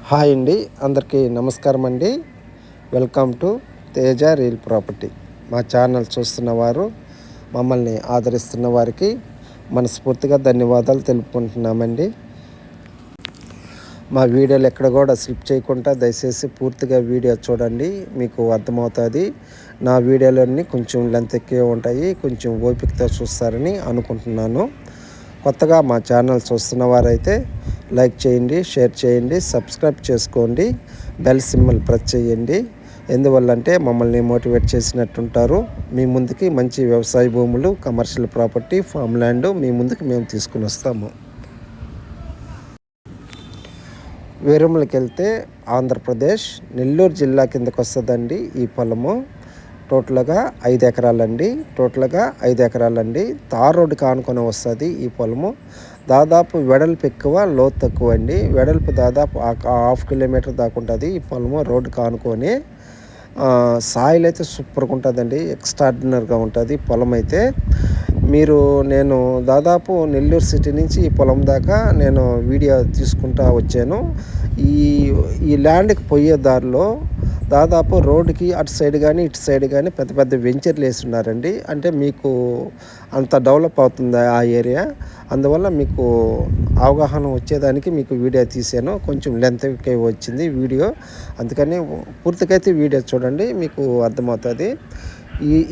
Hi అండి, అందరికీ నమస్కారం అండి. Welcome to Teja real property. మా ఛానల్ చూస్తున్న వారు, మమ్మల్ని ఆదరిస్తున్న వారికి మనస్ఫూర్తిగా ధన్యవాదాలు తెలుపుకుంటున్నామండి. మా వీడియోలు ఎక్కడ కూడా స్లిప్ చేయకుండా దయచేసి పూర్తిగా వీడియో చూడండి, మీకు అర్థమవుతుంది. నా వీడియోలన్నీ కొంచెం లెంత్ ఎక్కువ ఉంటాయి, కొంచెం ఓపికతో చూస్తారని అనుకుంటున్నాను. కొత్తగా మా ఛానల్ చూస్తున్న వారైతే లైక్ చేయండి, షేర్ చేయండి, సబ్స్క్రైబ్ చేసుకోండి, బెల్ సింబల్ ప్రెస్ చేయండి. ఎందువల్లంటే మమ్మల్ని మోటివేట్ చేసినట్టుంటారు. మీ ముందుకి మంచి వ్యవసాయ భూములు, కమర్షియల్ ప్రాపర్టీ, ఫామ్ ల్యాండ్ మీ ముందుకు మేము తీసుకుని వస్తాము. వేరుములకి వెళ్తే ఆంధ్రప్రదేశ్ నెల్లూరు జిల్లా కిందకు వస్తుందండి ఈ పొలము. టోటల్గా 5 ఎకరాలండి. టోటల్గా 5 ఎకరాలండి. తార్ రోడ్డుకి ఆనుకొని వస్తుంది ఈ పొలము. దాదాపు వెడల్పు ఎక్కువ, లోతు తక్కువ అండి. వెడల్పు దాదాపు 1/2 కిలోమీటర్ దాకా ఉంటుంది ఈ పొలము రోడ్డుకి ఆనుకొని. సాయిల్ అయితే సూపర్గా ఉంటుందండి, ఎక్స్ట్రాడినరీగా ఉంటుంది పొలం అయితే. నేను దాదాపు నెల్లూరు సిటీ నుంచి ఈ పొలం దాకా నేను వీడియో తీసుకుంటూ వచ్చాను. ఈ ల్యాండ్కి పోయే దారిలో దాదాపు రోడ్డుకి అటు సైడ్ కానీ ఇటు సైడ్ కానీ పెద్ద పెద్ద వెంచర్లు వేస్తున్నారండి. అంటే మీకు అంత డెవలప్ అవుతుంది ఆ ఏరియా. అందువల్ల మీకు అవగాహన వచ్చేదానికి మీకు వీడియో తీసాను. కొంచెం లెంత్కి వచ్చింది వీడియో, అందుకని పూర్తిగా అయితే వీడియో చూడండి, మీకు అర్థమవుతుంది.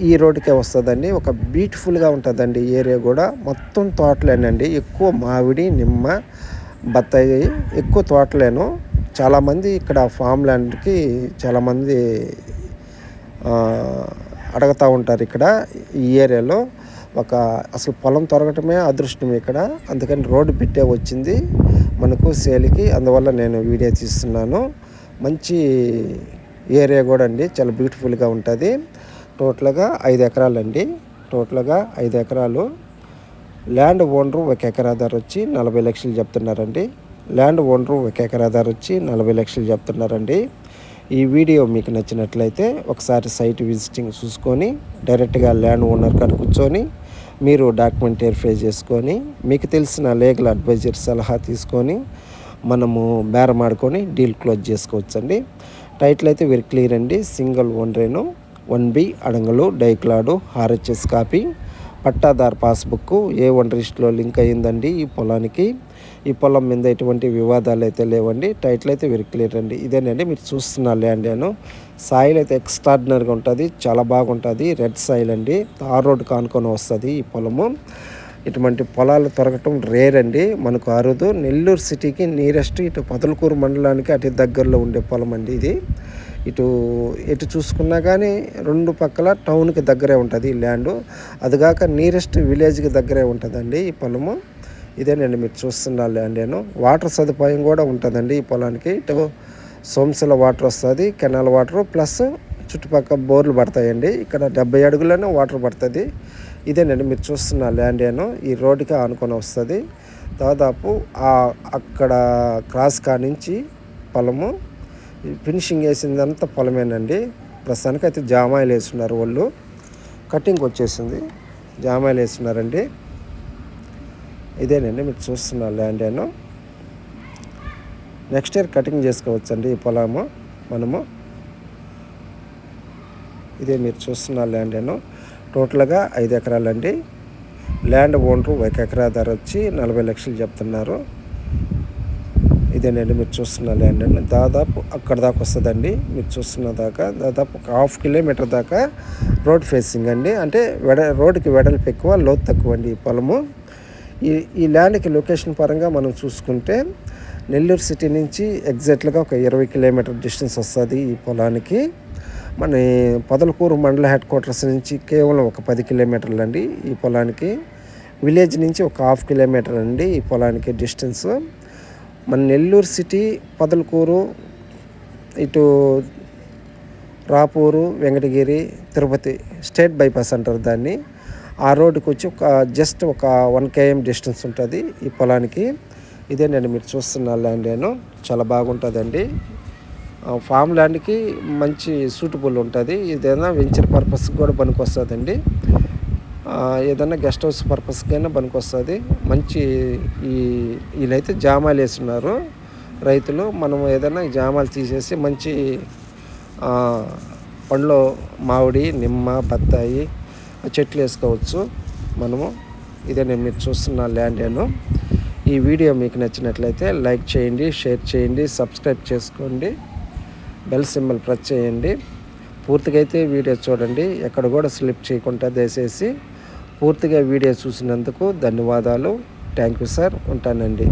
ఈ రోడ్డుకే వస్తుందండి. ఒక బ్యూటిఫుల్గా ఉంటుందండి ఏరియా కూడా. మొత్తం తోటలేనండి, ఎక్కువ మామిడి, నిమ్మ, బత్తాయి, ఎక్కువ తోటలేను. చాలామంది ఇక్కడ ఫామ్ ల్యాండ్కి చాలామంది అడుగుతూ ఉంటారు. ఇక్కడ ఈ ఏరియాలో అసలు పొలం దొరకటమే అదృష్టం ఇక్కడ. అందుకని రోడ్డు బిట్టే వచ్చింది మనకు సేల్కి, అందువల్ల నేను వీడియో తీస్తున్నాను. మంచి ఏరియా కూడా అండి, చాలా బ్యూటిఫుల్గా ఉంటుంది. టోటల్గా 5 ఎకరాలండి. టోటల్గా 5 ఎకరాలు. ల్యాండ్ ఓనరు 1 ఎకరా ధర వచ్చి 40 లక్షలు చెప్తున్నారండి. ల్యాండ్ ఓనరు 1 ఎకరా ధర వచ్చి 40 లక్షలు చెప్తున్నారండి. ఈ వీడియో మీకు నచ్చినట్లయితే ఒకసారి సైట్ విజిటింగ్ చూసుకొని డైరెక్ట్గా ల్యాండ్ ఓనర్ కాడ కూర్చొని మీరు డాక్యుమెంట్ వెరిఫై చేసుకొని మీకు తెలిసిన లీగల్ అడ్వైజర్ సలహా తీసుకొని మనము బేరమాడుకొని డీల్ క్లోజ్ చేసుకోవచ్చండి. టైటిల్ అయితే వెరీ క్లియర్ అండి. సింగిల్ ఓనరేను, 1B అడంగలు, డైక్లాడు, RHS copy, pattadar passbook A1 రిజిస్టర్లో లింక్ అయ్యిందండి ఈ పొలానికి. ఈ పొలం మీద ఎటువంటి వివాదాలు అయితే లేవండి. టైటిల్ అయితే వెరీ క్లియర్ అండి. ఇదేనండి మీరు చూస్తున్న ల్యాండ్. సాయిల్ అయితే ఎక్స్ట్రాడినరీగా ఉంటుంది, చాలా బాగుంటుంది. రెడ్ సాయిల్ అండి, తార్ రోడ్డు కానుకొని వస్తుంది ఈ పొలము. ఇటువంటి పొలాలు దొరకటం రేర్ అండి, మనకు అరుదు. నెల్లూరు సిటీకి నియరెస్ట్, ఇటు పొదలకూరు మండలానికి అతి దగ్గరలో ఉండే పొలం అండి ఇది. ఎటు చూసుకున్నా కానీ 2 పక్కల టౌన్కి దగ్గరే ఉంటుంది ఈ ల్యాండ్. అదిగాక నియరెస్ట్ విలేజ్కి దగ్గరే ఉంటుందండి ఈ పొలము. ఇదేనండి మీరు చూస్తున్న ల్యాండ్. వాటర్ సదుపాయం కూడా ఉంటుందండి ఈ పొలానికి. ఇటు సోమశిల వాటర్ వస్తుంది, కెనాల్ వాటర్, ప్లస్ చుట్టుపక్కల బోర్లు పడతాయండి. ఇక్కడ 70 అడుగుల్లోనే వాటర్ పడుతుంది. ఇదేనండి మీరు చూస్తున్న ల్యాండ్. ఈ రోడ్డుకి ఆనుకొని వస్తుంది. దాదాపు అక్కడ క్రాస్ కానించి పొలము ఫినిషింగ్ వేసిందంతా పొలమేనండి. ప్రస్తుతానికి అయితే జామాయిలు వేస్తున్నారు వాళ్ళు. కటింగ్ వచ్చేసింది, జామాయిలు వేస్తున్నారండి. ఇదేనండి మీరు చూస్తున్న ల్యాండ్. నెక్స్ట్ ఇయర్ కటింగ్ చేసుకోవచ్చండి ఈ పొలము మనము. ఇదే మీరు చూస్తున్న ల్యాండ్. టోటల్గా 5 ఎకరాలండి. ల్యాండ్ ఓనరు 1 ఎకరా ధర వచ్చి 40 లక్షలు చెప్తున్నారు. ఇదేనండి మీరు చూస్తున్న ల్యాండ్. దాదాపు అక్కడ దాకా వస్తుందండి. మీరు చూస్తున్న దాకా దాదాపు 1/2 కిలోమీటర్ దాకా రోడ్ ఫేసింగ్ అండి. అంటే రోడ్డుకి వెడల్పు ఎక్కువ, లోతు తక్కువ అండి ఈ పొలము. ఈ ల్యాండ్కి లొకేషన్ పరంగా మనం చూసుకుంటే నెల్లూరు సిటీ నుంచి ఎగ్జాక్ట్గా ఒక 20 కిలోమీటర్ డిస్టెన్స్ వస్తుంది ఈ పొలానికి. మన పొదలకూరు మండల హెడ్ క్వార్టర్స్ నుంచి కేవలం ఒక 10 కిలోమీటర్లు అండి ఈ పొలానికి. విలేజ్ నుంచి ఒక 1/2 కిలోమీటర్ అండి ఈ పొలానికి డిస్టెన్స్. మన నెల్లూరు సిటీ, పొదలకూరు, ఇటు రాపూరు, వెంకటగిరి, తిరుపతి స్టేట్ బైపాస్ అంటారు దాన్ని. ఆ రోడ్డుకి వచ్చి జస్ట్ ఒక 1 km డిస్టెన్స్ ఉంటుంది ఈ పొలానికి. ఇదేనండి మీరు చూస్తున్న ల్యాండ్. చాలా బాగుంటుందండి. ఫామ్ ల్యాండ్కి మంచి సూటబుల్ ఉంటుంది. ఏదైనా వెంచర్ పర్పస్కి కూడా పనికి వస్తుందండి. ఏదన్నా గెస్ట్ హౌస్ పర్పస్కైనా పనికి వస్తుంది. మంచి వీళ్ళైతే జామాయిలు వేస్తున్నారు. రైతులు మనం ఏదైనా ఈ జామాలు తీసేసి మంచి పండ్లు మామిడి, నిమ్మ, బత్తాయి చెట్లు వేసుకోవచ్చు మనము. ఇదే నేను మీరు చూస్తున్న ల్యాండ్. ఈ వీడియో మీకు నచ్చినట్లయితే లైక్ చేయండి, షేర్ చేయండి, సబ్స్క్రైబ్ చేసుకోండి, బెల్ సింబల్ ప్రెస్ చేయండి. పూర్తిగా అయితే వీడియో చూడండి, ఎక్కడ కూడా స్లిప్ చేయకుండా దయచేసి. పూర్తిగా వీడియో చూసినందుకు ధన్యవాదాలు. Thank you sir. ఉంటానండి.